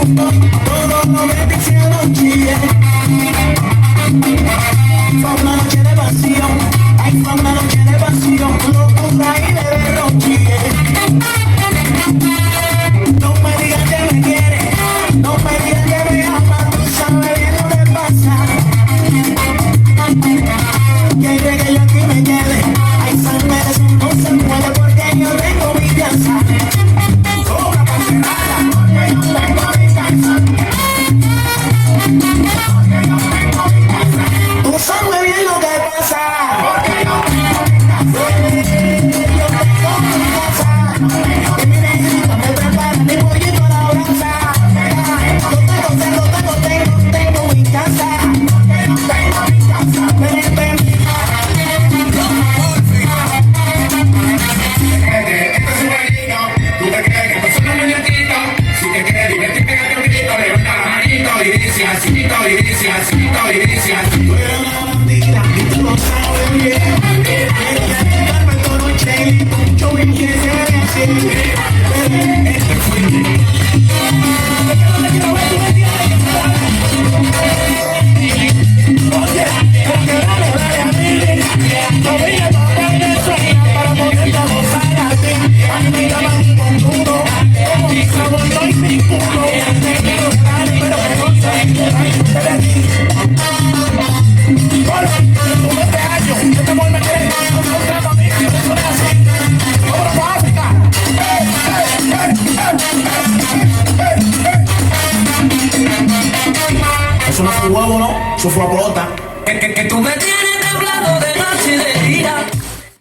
Todo lo que te hicieron chile. Fue una noche de pasión. Ay, fue una noche de pasión. Locura y de derroche. No me digas que me quieres. No me digas que me amas. Tú sabes bien lo que pasa. Quiere que yo aquí me quede. Ay, sangre, eso no se puede porque yo tengo mi casa. Sobra parcerada porque yo tengo mi casa. Tú sabes bien lo que pasa. Porque yo tengo mi casa. Yo tengo mi casa. Y mi negrita me prepara mi pollito a la brasa. Tengo mi casa. Tengo mi casa. Ven. Tú eres una bandida y tú lo sabes bien. Quiero dedicarme a todo el chile. Yo me quiero decir. Este fue porque dale a mí. No voy a tocar el sueño para ponerte a gozar a ti. A mí me llaman con duro. Como sabor no hay ninguno. Te quiero dar, pero que no sé. De aquí. Hola, tú me años. Yo te voy a meter. Contra mí, eso es así. Ahora para África. Eso no fue huevo, ¿no? Eso fue a pelota. Que tú me